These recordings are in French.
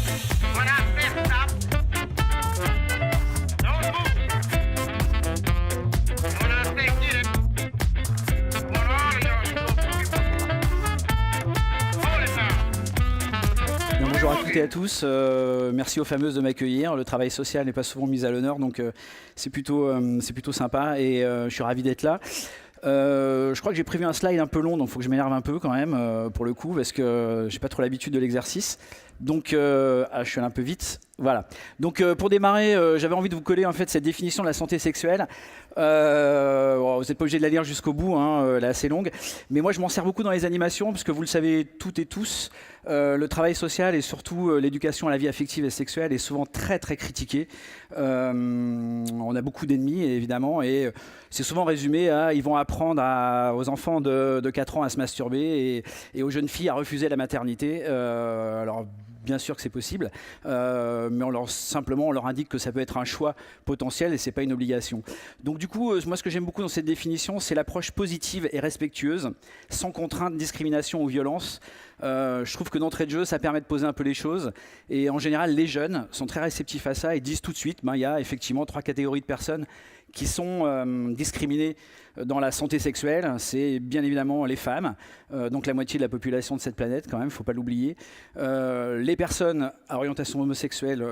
When I say stop, don't move. When I say get it, I want all of y'all to hold it now. Bien, bonjour à toutes et à tous, merci aux fameuses de m'accueillir. Le travail social n'est pas souvent mis à l'honneur, donc c'est plutôt sympa et je suis ravi d'être là. Je crois que j'ai prévu un slide un peu long, donc il faut que je m'énerve un peu quand même pour le coup, parce que j'ai pas trop l'habitude de l'exercice. Donc, je suis allé un peu vite. Voilà. Donc, pour démarrer, j'avais envie de vous coller en fait cette définition de la santé sexuelle. Bon, vous n'êtes pas obligé de la lire jusqu'au bout, hein, elle est assez longue. Mais moi, je m'en sers beaucoup dans les animations, parce que vous le savez toutes et tous, le travail social et surtout l'éducation à la vie affective et sexuelle est souvent très très critiqué. On a beaucoup d'ennemis évidemment, et c'est souvent résumé à ils vont apprendre aux enfants de 4 ans à se masturber et aux jeunes filles à refuser la maternité. Alors bien sûr que c'est possible, mais simplement on leur indique que ça peut être un choix potentiel et c'est pas une obligation. Donc du coup, moi ce que j'aime beaucoup dans cette définition, c'est l'approche positive et respectueuse, sans contrainte, discrimination ou violence. Je trouve que d'entrée de jeu, ça permet de poser un peu les choses. Et en général, les jeunes sont très réceptifs à ça et disent tout de suite, il y a effectivement 3 catégories de personnes qui sont discriminées dans la santé sexuelle. C'est bien évidemment les femmes, donc la moitié de la population de cette planète quand même, il ne faut pas l'oublier. Les personnes à orientation homosexuelle,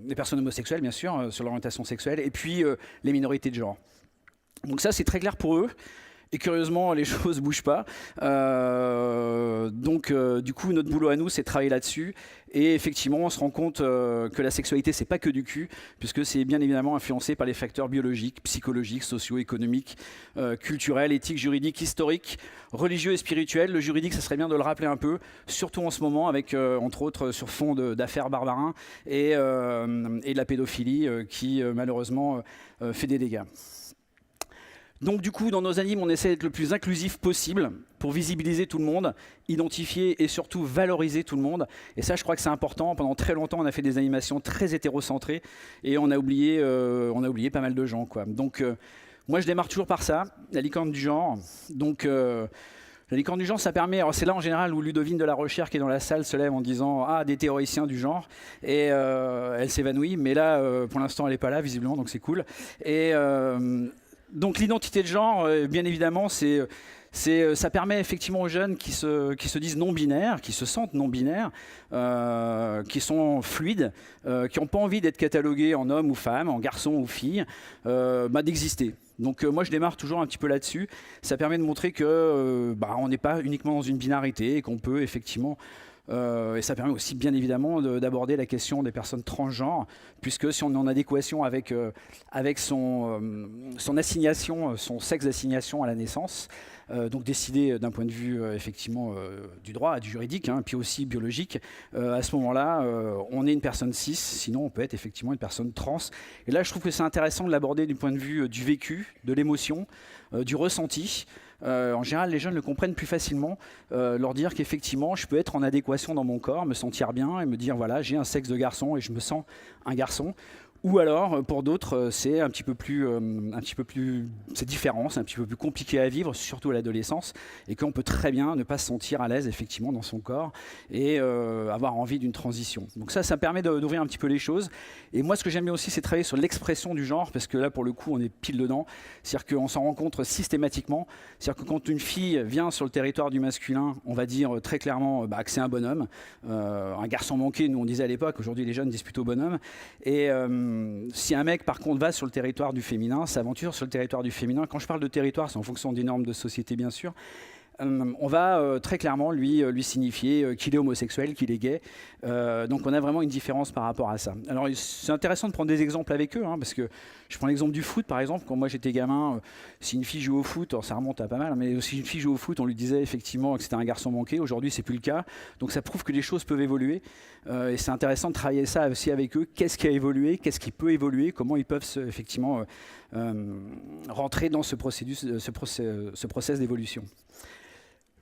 les personnes homosexuelles bien sûr, sur l'orientation sexuelle, et puis les minorités de genre. Donc ça c'est très clair pour eux. Et curieusement, les choses ne bougent pas. Du coup, notre boulot à nous, c'est de travailler là-dessus. Et effectivement, on se rend compte que la sexualité, c'est pas que du cul, puisque c'est bien évidemment influencé par les facteurs biologiques, psychologiques, socio-économiques, culturels, éthiques, juridiques, historiques, religieux et spirituels. Le juridique, ça serait bien de le rappeler un peu, surtout en ce moment, avec entre autres sur fond d'affaires Barbarin et de la pédophilie qui malheureusement fait des dégâts. Donc du coup, dans nos animes, on essaie d'être le plus inclusif possible pour visibiliser tout le monde, identifier et surtout valoriser tout le monde. Et ça, je crois que c'est important. Pendant très longtemps, on a fait des animations très hétérocentrées et on a oublié pas mal de gens, quoi. Donc moi, je démarre toujours par ça, la licorne du genre. Donc la licorne du genre, ça permet, alors c'est là en général où Ludovine de la Recherche qui est dans la salle se lève en disant « Ah, des théoriciens du genre » et elle s'évanouit. Mais là, pour l'instant, elle n'est pas là, visiblement, donc c'est cool. Et donc l'identité de genre, bien évidemment, ça permet effectivement aux jeunes qui se disent non-binaires, qui se sentent non-binaires, qui sont fluides, qui n'ont pas envie d'être catalogués en homme ou femme, en garçon ou fille, d'exister. Donc moi je démarre toujours un petit peu là-dessus. Ça permet de montrer que on n'est pas uniquement dans une binarité et qu'on peut effectivement... et ça permet aussi bien évidemment d'aborder la question des personnes transgenres, puisque si on est en adéquation avec son assignation, son sexe d'assignation à la naissance, donc décidé d'un point de vue effectivement du droit, du juridique, hein, puis aussi biologique, à ce moment-là, on est une personne cis, sinon on peut être effectivement une personne trans. Et là, je trouve que c'est intéressant de l'aborder du point de vue du vécu, de l'émotion, du ressenti. En général, les jeunes le comprennent plus facilement, leur dire qu'effectivement, je peux être en adéquation dans mon corps, me sentir bien et me dire, voilà, j'ai un sexe de garçon et je me sens un garçon. Ou alors, pour d'autres, c'est un petit peu plus, c'est différent, c'est un petit peu plus compliqué à vivre, surtout à l'adolescence, et qu'on peut très bien ne pas se sentir à l'aise effectivement dans son corps et avoir envie d'une transition. Donc ça permet d'ouvrir un petit peu les choses. Et moi, ce que j'aime bien aussi, c'est travailler sur l'expression du genre, parce que là, pour le coup, on est pile dedans. C'est-à-dire qu'on s'en rencontre systématiquement. C'est-à-dire que quand une fille vient sur le territoire du masculin, on va dire très clairement que c'est un bonhomme, un garçon manqué, nous on disait à l'époque. Aujourd'hui, les jeunes disent plutôt bonhomme. Et si un mec, par contre, va sur le territoire du féminin, s'aventure sur le territoire du féminin, quand je parle de territoire, c'est en fonction des normes de société, bien sûr, on va très clairement lui signifier qu'il est homosexuel, qu'il est gay. Donc on a vraiment une différence par rapport à ça. Alors c'est intéressant de prendre des exemples avec eux, hein, parce que je prends l'exemple du foot par exemple. Quand moi j'étais gamin, si une fille joue au foot, alors ça remonte à pas mal, mais si une fille joue au foot, on lui disait effectivement que c'était un garçon manqué. Aujourd'hui c'est plus le cas. Donc ça prouve que les choses peuvent évoluer. Et c'est intéressant de travailler ça aussi avec eux. Qu'est-ce qui a évolué, qu'est-ce qui peut évoluer, comment ils peuvent effectivement rentrer dans ce process d'évolution.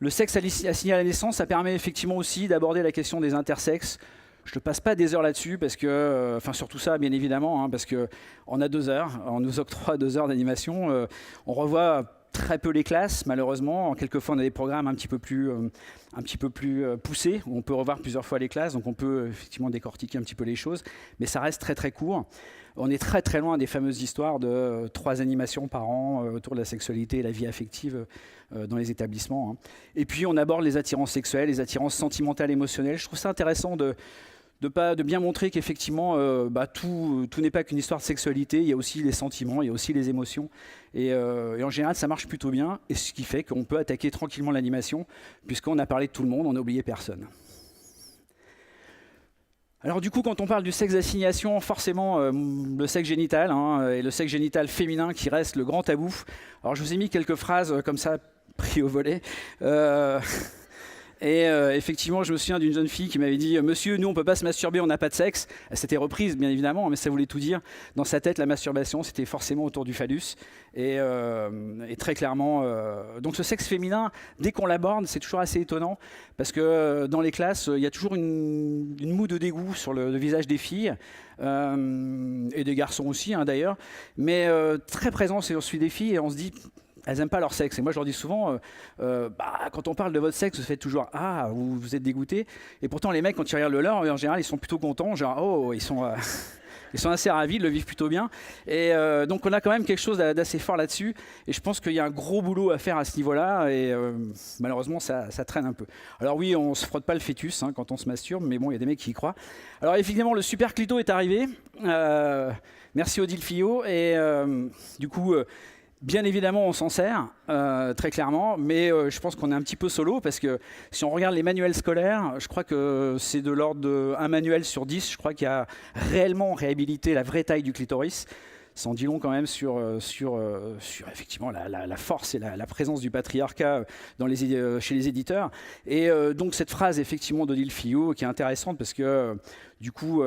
Le sexe assigné à la naissance, ça permet effectivement aussi d'aborder la question des intersexes. Je ne passe pas des heures là-dessus, parce que, surtout ça, bien évidemment, hein, parce qu'on a 2 heures, on nous octroie 2 heures d'animation. On revoit très peu les classes, malheureusement. Quelquefois, on a des programmes un petit peu plus poussés, où on peut revoir plusieurs fois les classes, donc on peut effectivement décortiquer un petit peu les choses, mais ça reste très très court. On est très très loin des fameuses histoires de 3 animations par an autour de la sexualité et la vie affective dans les établissements, hein. Et puis on aborde les attirances sexuelles, les attirances sentimentales, émotionnelles. Je trouve ça intéressant de bien montrer qu'effectivement tout n'est pas qu'une histoire de sexualité, il y a aussi les sentiments, il y a aussi les émotions, et en général ça marche plutôt bien, et ce qui fait qu'on peut attaquer tranquillement l'animation, puisqu'on a parlé de tout le monde, on n'a oublié personne. Alors du coup, quand on parle du sexe d'assignation, forcément le sexe génital, hein, et le sexe génital féminin qui reste le grand tabou. Alors je vous ai mis quelques phrases comme ça, pris au volet. Effectivement, je me souviens d'une jeune fille qui m'avait dit « Monsieur, nous on peut pas se masturber, on n'a pas de sexe ». Elle s'était reprise, bien évidemment, mais ça voulait tout dire. Dans sa tête, la masturbation, c'était forcément autour du phallus. Et très clairement, donc ce sexe féminin, dès qu'on l'aborde, c'est toujours assez étonnant, parce que dans les classes, il y a toujours une moue de dégoût sur le visage des filles, et des garçons aussi, hein, d'ailleurs, mais très présent sur celui des filles, et on se dit... Elles n'aiment pas leur sexe. Et moi, je leur dis souvent, quand on parle de votre sexe, vous faites toujours « Ah, vous êtes dégoûté ». Et pourtant, les mecs, quand ils regardent le leur, en général, ils sont plutôt contents. Genre « Oh, ils sont assez ravis, ils le vivent plutôt bien ». Et donc, on a quand même quelque chose d'assez fort là-dessus. Et je pense qu'il y a un gros boulot à faire à ce niveau-là. Et malheureusement, ça traîne un peu. Alors oui, on ne se frotte pas le fœtus quand on se masturbe. Mais bon, il y a des mecs qui y croient. Alors évidemment, le super clito est arrivé. Merci Odile Fillot. Et du coup... Bien évidemment, on s'en sert, très clairement, mais je pense qu'on est un petit peu solo, parce que si on regarde les manuels scolaires, je crois que c'est de l'ordre d'un manuel sur 10, je crois qu'il y a réellement réhabilité la vraie taille du clitoris. Ça en dit long quand même sur effectivement la force et la présence du patriarcat chez les éditeurs. Et donc cette phrase effectivement d'Odile Fillot qui est intéressante, parce que du coup,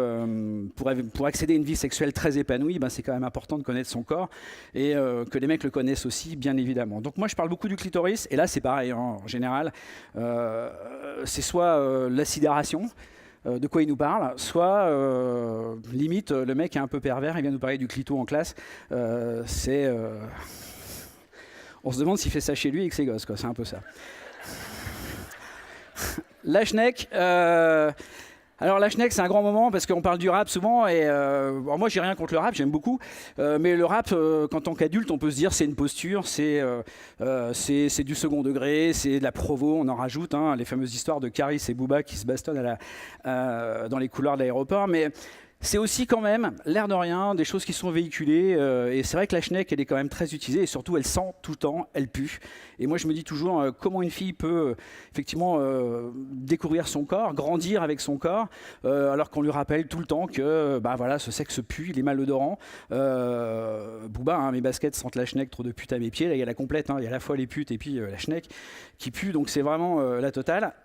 pour accéder à une vie sexuelle très épanouie, c'est quand même important de connaître son corps, et que les mecs le connaissent aussi, bien évidemment. Donc moi, je parle beaucoup du clitoris, et là, c'est pareil, hein, en général. C'est soit la sidération, de quoi il nous parle, soit limite, le mec est un peu pervers, il vient nous parler du clito en classe. On se demande s'il fait ça chez lui avec ses gosses, quoi. C'est un peu ça. La schneck... Alors la schneck, c'est un grand moment, parce qu'on parle du rap souvent, et moi j'ai rien contre le rap, j'aime beaucoup, mais le rap, en tant qu'adulte, on peut se dire c'est une posture, c'est du second degré, c'est de la provo, on en rajoute, hein, les fameuses histoires de Caris et Booba qui se bastonnent dans les couloirs de l'aéroport, mais c'est aussi quand même, l'air de rien, des choses qui sont véhiculées, et c'est vrai que la schneck, elle est quand même très utilisée, et surtout elle sent tout le temps, elle pue. Et moi je me dis toujours comment une fille peut effectivement découvrir son corps, grandir avec son corps, alors qu'on lui rappelle tout le temps que voilà, ce sexe pue, il est malodorant. Booba, mes baskets sentent la schneck, trop de pute à mes pieds. Là il y a la complète, il y a à la fois les putes et puis la schneck qui pue, donc c'est vraiment la totale.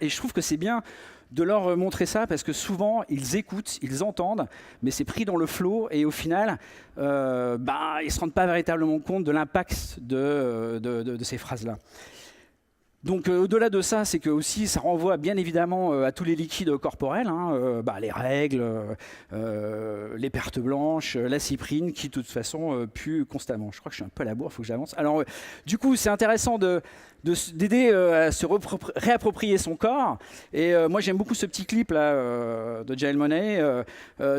Et je trouve que c'est bien de leur montrer ça, parce que souvent ils écoutent, ils entendent, mais c'est pris dans le flow, et au final ils ne se rendent pas véritablement compte de l'impact de ces phrases-là. Donc au-delà de ça, c'est que aussi ça renvoie bien évidemment à tous les liquides corporels, les règles, les pertes blanches, la cyprine, qui de toute façon puent constamment. Je crois que je suis un peu à la bourre, il faut que j'avance. Alors du coup, c'est intéressant d'aider à se réapproprier son corps. Et moi j'aime beaucoup ce petit clip là de Janelle Monáe,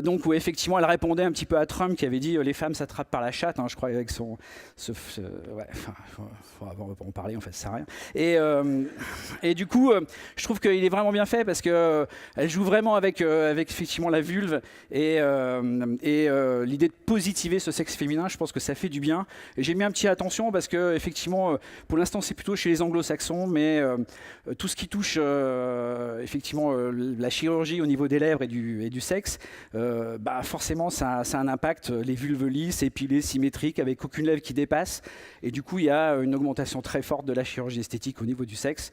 donc où effectivement elle répondait un petit peu à Trump qui avait dit les femmes s'attrapent par la chatte, je crois, avec son on va pas en parler en fait, ça sert à rien. Et du coup je trouve qu'il est vraiment bien fait, parce que elle joue vraiment avec effectivement la vulve, et l'idée de positiver ce sexe féminin. Je pense que ça fait du bien, et j'ai mis un petit attention, parce que effectivement pour l'instant c'est plutôt chez les anglo-saxons, mais tout ce qui touche effectivement la chirurgie au niveau des lèvres et du sexe, forcément ça a un impact. Les vulves lisses, épilées, symétriques, avec aucune lèvre qui dépasse, et du coup il y a une augmentation très forte de la chirurgie esthétique au niveau du sexe.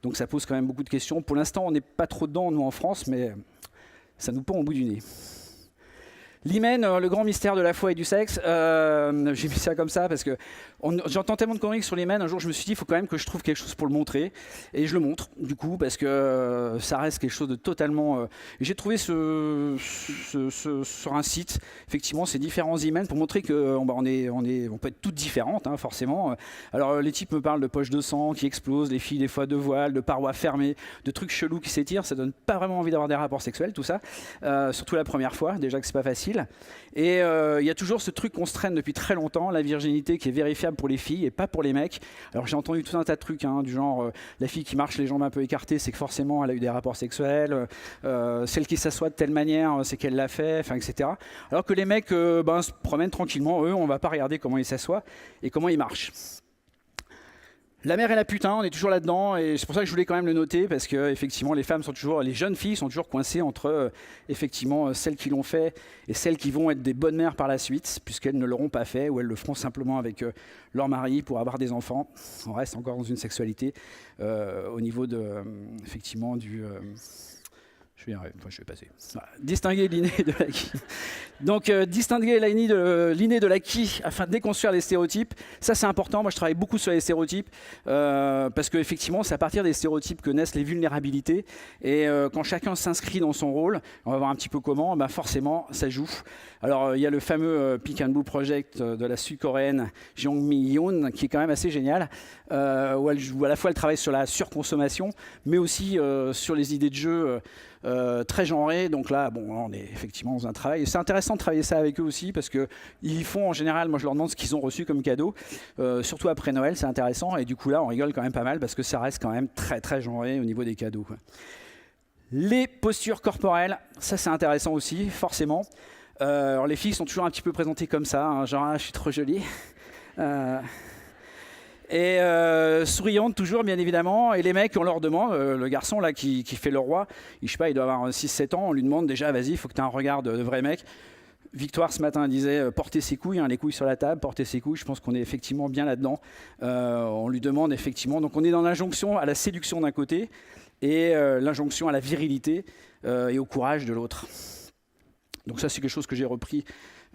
Donc ça pose quand même beaucoup de questions. Pour l'instant on n'est pas trop dedans nous en France, mais ça nous pend au bout du nez. L'hymen, le grand mystère de la foi et du sexe. J'ai mis ça comme ça parce que j'entends tellement de conneries sur l'hymen. Un jour, je me suis dit, il faut quand même que je trouve quelque chose pour le montrer. Et je le montre, du coup, parce que ça reste quelque chose de totalement... J'ai trouvé sur un site, effectivement, ces différents hymens pour montrer qu'on peut être toutes différentes, hein, forcément. Alors, les types me parlent de poches de sang qui explosent, les filles, des fois, de voiles, de parois fermées, de trucs chelous qui s'étirent. Ça donne pas vraiment envie d'avoir des rapports sexuels, tout ça. Surtout la première fois, déjà que c'est pas facile. Et il y a toujours ce truc qu'on se traîne depuis très longtemps, la virginité qui est vérifiable pour les filles et pas pour les mecs. Alors j'ai entendu tout un tas de trucs, hein, du genre la fille qui marche les jambes un peu écartées, c'est que forcément elle a eu des rapports sexuels, celle qui s'assoit de telle manière, c'est qu'elle l'a fait, enfin, etc. Alors que les mecs se promènent tranquillement, eux on va pas regarder comment ils s'assoient et comment ils marchent. La mère et la putain, on est toujours là-dedans et c'est pour ça que je voulais quand même le noter parce que effectivement les jeunes filles sont toujours coincées entre effectivement celles qui l'ont fait et celles qui vont être des bonnes mères par la suite puisqu'elles ne l'auront pas fait ou elles le feront simplement avec leur mari pour avoir des enfants. On reste encore dans une sexualité au niveau de effectivement du je vais passer. Voilà. Distinguer l'inné de l'acquis. Donc, distinguer l'inné de l'acquis afin de déconstruire les stéréotypes, ça c'est important. Moi, je travaille beaucoup sur les stéréotypes parce qu'effectivement, c'est à partir des stéréotypes que naissent les vulnérabilités. Et quand chacun s'inscrit dans son rôle, on va voir un petit peu comment, forcément, ça joue. Alors, il y a le fameux Pick and Blue Project de la sud-coréenne Jong Mi-yoon qui est quand même assez génial, où à la fois elle travaille sur la surconsommation, mais aussi sur les idées de jeu très genrées. Donc là, on est effectivement dans un travail. Et c'est intéressant de travailler ça avec eux aussi parce qu'ils font en général, moi je leur demande ce qu'ils ont reçu comme cadeau, surtout après Noël, c'est intéressant. Et du coup là, on rigole quand même pas mal parce que ça reste quand même très très genré au niveau des cadeaux, quoi. Les postures corporelles, ça c'est intéressant aussi, forcément. Alors les filles sont toujours un petit peu présentées comme ça, hein, genre je suis trop jolie. Et souriante toujours, bien évidemment. Et les mecs, on leur demande, le garçon là qui fait le roi, je sais pas, il doit avoir 6-7 ans, on lui demande déjà, vas-y, il faut que tu aies un regard de vrai mec. Victoire ce matin disait porter ses couilles, hein, les couilles sur la table, porter ses couilles. Je pense qu'on est effectivement bien là-dedans. On lui demande effectivement, donc on est dans l'injonction à la séduction d'un côté et l'injonction à la virilité et au courage de l'autre. Donc ça c'est quelque chose que j'ai repris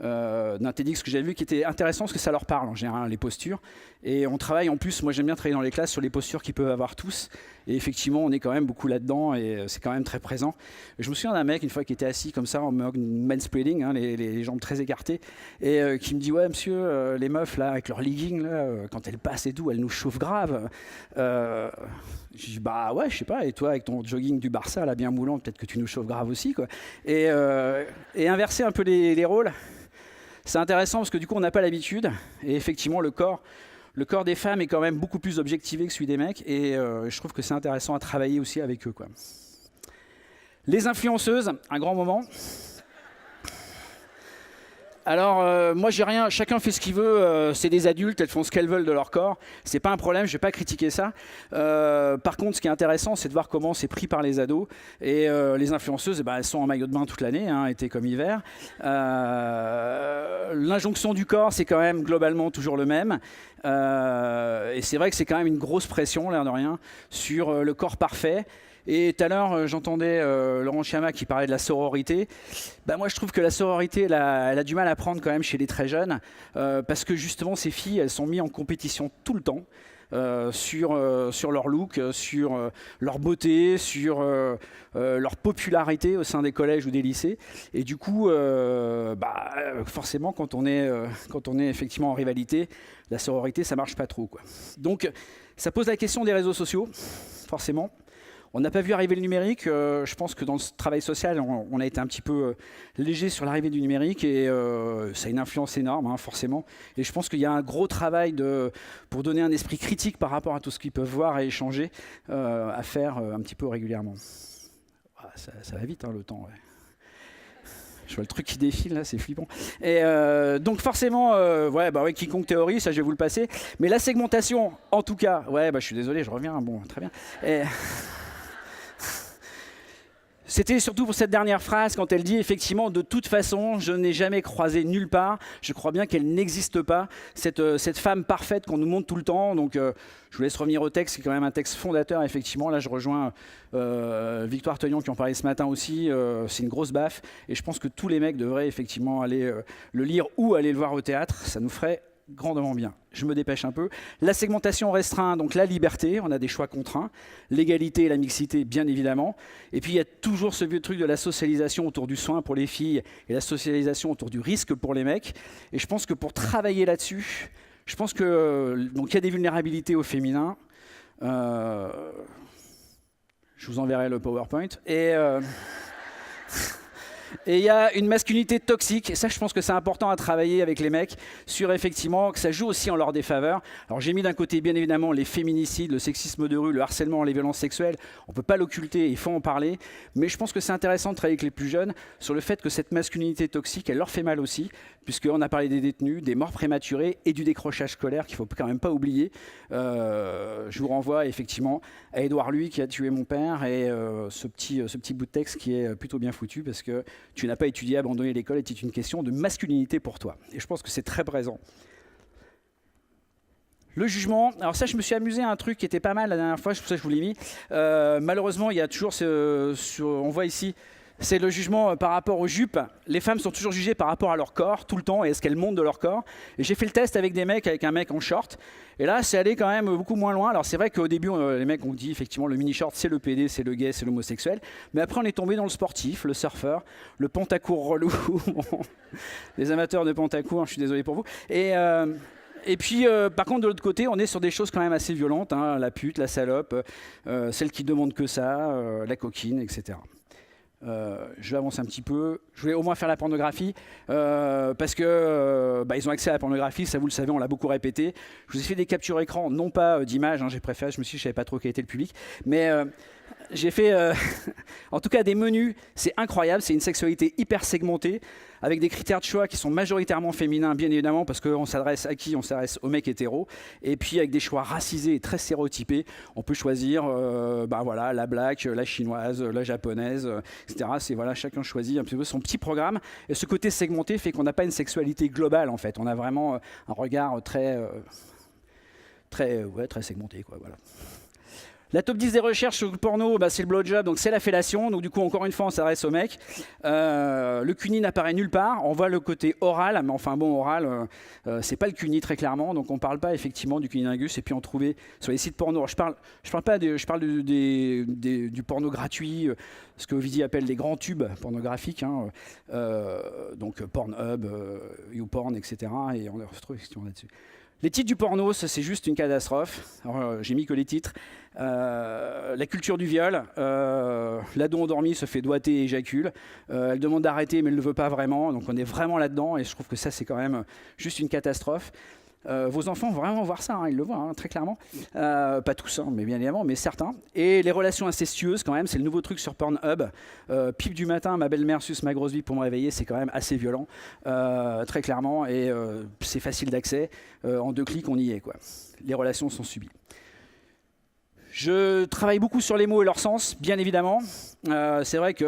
d'un TEDx que j'avais vu qui était intéressant parce que ça leur parle en général, les postures. Et on travaille en plus, moi j'aime bien travailler dans les classes sur les postures qu'ils peuvent avoir tous. Et effectivement, on est quand même beaucoup là-dedans et c'est quand même très présent. Je me souviens d'un mec une fois qui était assis comme ça en manspreading, hein, les jambes très écartées, et qui me dit ouais monsieur, les meufs là avec leurs leggings là, quand elles passent et tout, elles nous chauffent grave. Je dis bah ouais, je sais pas. Et toi avec ton jogging du Barça là bien moulant, peut-être que tu nous chauffes grave aussi quoi. Et inverser un peu les rôles. C'est intéressant parce que du coup on n'a pas l'habitude et effectivement le corps des femmes est quand même beaucoup plus objectivé que celui des mecs et je trouve que c'est intéressant à travailler aussi avec eux, quoi. Les influenceuses, un grand moment. Alors moi j'ai rien, chacun fait ce qu'il veut, c'est des adultes, elles font ce qu'elles veulent de leur corps, c'est pas un problème, je vais pas critiquer ça. Par contre ce qui est intéressant c'est de voir comment c'est pris par les ados et les influenceuses elles sont en maillot de bain toute l'année, hein, été comme hiver. L'injonction du corps c'est quand même globalement toujours le même et c'est vrai que c'est quand même une grosse pression l'air de rien sur le corps parfait. Et tout à l'heure, j'entendais Laurent Chiama qui parlait de la sororité. Moi, je trouve que la sororité, elle a du mal à prendre quand même chez les très jeunes, parce que justement, ces filles, elles sont mises en compétition tout le temps sur leur look, sur leur beauté, sur leur popularité au sein des collèges ou des lycées. Et du coup, forcément, quand on est effectivement en rivalité, la sororité, ça marche pas trop, quoi. Donc, ça pose la question des réseaux sociaux, forcément. On n'a pas vu arriver le numérique. Je pense que dans le travail social, on a été un petit peu léger sur l'arrivée du numérique et ça a une influence énorme, hein, forcément. Et je pense qu'il y a un gros travail pour donner un esprit critique par rapport à tout ce qu'ils peuvent voir et échanger à faire un petit peu régulièrement. Ça va vite, hein, le temps. Ouais. Je vois le truc qui défile là, c'est flippant. Et donc forcément, quiconque théorie, ça je vais vous le passer. Mais la segmentation, en tout cas, je suis désolé, je reviens. Bon, très bien. C'était surtout pour cette dernière phrase, quand elle dit effectivement, de toute façon, je n'ai jamais croisé nulle part. Je crois bien qu'elle n'existe pas, cette femme parfaite qu'on nous montre tout le temps. Donc, je vous laisse revenir au texte, c'est quand même un texte fondateur, effectivement. Là, je rejoins Victoire Teuillon qui en parlait ce matin aussi. C'est une grosse baffe. Et je pense que tous les mecs devraient effectivement aller le lire ou aller le voir au théâtre. Ça nous ferait grandement bien. Je me dépêche un peu. La segmentation restreint, donc la liberté, on a des choix contraints. L'égalité et la mixité, bien évidemment. Et puis il y a toujours ce vieux truc de la socialisation autour du soin pour les filles et la socialisation autour du risque pour les mecs. Et je pense que pour travailler là-dessus, je pense que donc il y a des vulnérabilités au féminin. Je vous enverrai le PowerPoint. Et il y a une masculinité toxique, et ça je pense que c'est important à travailler avec les mecs, sur effectivement que ça joue aussi en leur défaveur. Alors j'ai mis d'un côté bien évidemment les féminicides, le sexisme de rue, le harcèlement, les violences sexuelles, on ne peut pas l'occulter, il faut en parler, mais je pense que c'est intéressant de travailler avec les plus jeunes sur le fait que cette masculinité toxique, elle leur fait mal aussi, puisqu'on a parlé des détenus, des morts prématurées et du décrochage scolaire qu'il ne faut quand même pas oublier. Je vous renvoie effectivement à Édouard Louis qui a tué mon père et ce petit bout de texte qui est plutôt bien foutu parce que tu n'as pas étudié, abandonné l'école était une question de masculinité pour toi. Et je pense que c'est très présent. Le jugement, alors ça je me suis amusé à un truc qui était pas mal la dernière fois, c'est pour ça que je vous l'ai mis. Malheureusement il y a toujours, on voit ici, c'est le jugement par rapport aux jupes. Les femmes sont toujours jugées par rapport à leur corps, tout le temps, et est-ce qu'elles montent de leur corps. Et j'ai fait le test avec des mecs, avec un mec en short. Et là, c'est allé quand même beaucoup moins loin. Alors c'est vrai qu'au début, les mecs ont dit effectivement le mini-short, c'est le PD, c'est le gay, c'est l'homosexuel. Mais après, on est tombé dans le sportif, le surfeur, le pantacourt relou. Les amateurs de pantacourt, je suis désolé pour vous. Et puis, par contre, de l'autre côté, on est sur des choses quand même assez violentes. Hein, la pute, la salope, celle qui demande que ça, la coquine, etc. Je vais avancer un petit peu. Je voulais au moins faire la pornographie parce que ils ont accès à la pornographie, ça vous le savez, on l'a beaucoup répété. Je vous ai fait des captures écran, non pas d'images, hein, j'ai préféré, je me suis dit, je savais pas trop quel était le public, mais j'ai fait en tout cas des menus, c'est incroyable, c'est une sexualité hyper segmentée, avec des critères de choix qui sont majoritairement féminins, bien évidemment, parce qu'on s'adresse à qui? On s'adresse aux mecs hétéros, et puis avec des choix racisés et très stéréotypés, on peut choisir voilà, la black, la chinoise, la japonaise, etc. C'est, voilà, chacun choisit un petit peu son petit programme, et ce côté segmenté fait qu'on n'a pas une sexualité globale, en fait. On a vraiment un regard très segmenté, quoi, voilà. La top 10 des recherches sur le porno, c'est le blowjob, donc c'est la fellation. Donc du coup, encore une fois, on s'adresse aux mecs. Le cuni n'apparaît nulle part. On voit le côté oral, mais enfin bon, oral, c'est pas le cuni très clairement. Donc on parle pas effectivement du cunilingus. Et puis on trouvait sur les sites porno. Je parle du porno gratuit, ce que Ovidie appelle les grands tubes pornographiques. Hein, donc Pornhub, YouPorn, etc. Et on se retrouve effectivement là-dessus. Les titres du porno, ça c'est juste une catastrophe. J'ai mis que les titres. La culture du viol. L'ado endormi se fait doigter et éjacule. Elle demande d'arrêter mais elle ne le veut pas vraiment. Donc on est vraiment là-dedans et je trouve que ça c'est quand même juste une catastrophe. Vos enfants vont vraiment voir ça, hein, ils le voient très clairement. Pas tous, hein, mais bien évidemment, mais certains. Et les relations incestueuses quand même, c'est le nouveau truc sur Pornhub. Pipe du matin, ma belle-mère suce ma grosse vie pour me réveiller, c'est quand même assez violent, très clairement. Et c'est facile d'accès. En 2 clics, on y est, quoi. Les relations sont subies. Je travaille beaucoup sur les mots et leur sens, bien évidemment. C'est vrai qu'on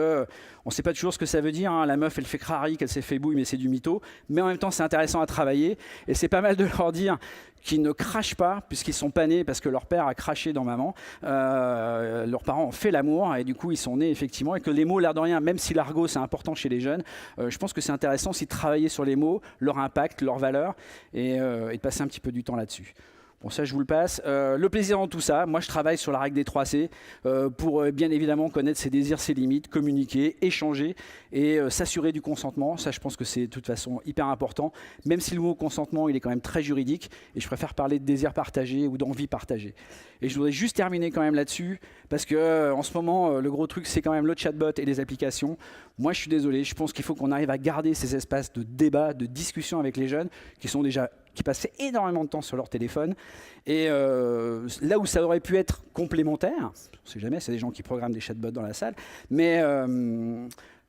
ne sait pas toujours ce que ça veut dire. Hein. La meuf, elle fait crari, qu'elle s'est fait bouille, mais c'est du mytho. Mais en même temps, c'est intéressant à travailler. Et c'est pas mal de leur dire qu'ils ne crachent pas, puisqu'ils sont pas nés parce que leur père a craché dans maman. Leurs parents ont fait l'amour, et du coup, ils sont nés, effectivement. Et que les mots, l'air de rien, même si l'argot, c'est important chez les jeunes, je pense que c'est intéressant aussi de travailler sur les mots, leur impact, leur valeur, et de passer un petit peu du temps là-dessus. Bon, ça, je vous le passe. Le plaisir dans tout ça, moi, je travaille sur la règle des 3 C pour bien évidemment connaître ses désirs, ses limites, communiquer, échanger et s'assurer du consentement. Ça, je pense que c'est de toute façon hyper important, même si le mot consentement, il est quand même très juridique et je préfère parler de désir partagé ou d'envie partagée. Et je voudrais juste terminer quand même là-dessus parce que en ce moment, le gros truc, c'est quand même le chatbot et les applications. Moi, je suis désolé, je pense qu'il faut qu'on arrive à garder ces espaces de débat, de discussion avec les jeunes qui passaient énormément de temps sur leur téléphone. Et là où ça aurait pu être complémentaire, on ne sait jamais, c'est des gens qui programment des chatbots dans la salle, mais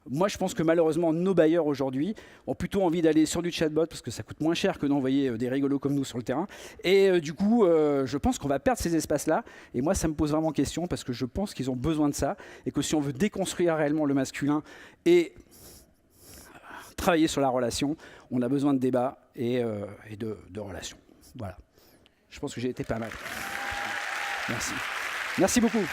Moi, je pense que malheureusement, nos bailleurs aujourd'hui ont plutôt envie d'aller sur du chatbot parce que ça coûte moins cher que d'envoyer des rigolos comme nous sur le terrain. Et du coup, je pense qu'on va perdre ces espaces-là. Et moi, ça me pose vraiment question parce que je pense qu'ils ont besoin de ça et que si on veut déconstruire réellement le masculin et travailler sur la relation, on a besoin de débat et de relations. Voilà. Je pense que j'ai été pas mal. Merci. Merci beaucoup.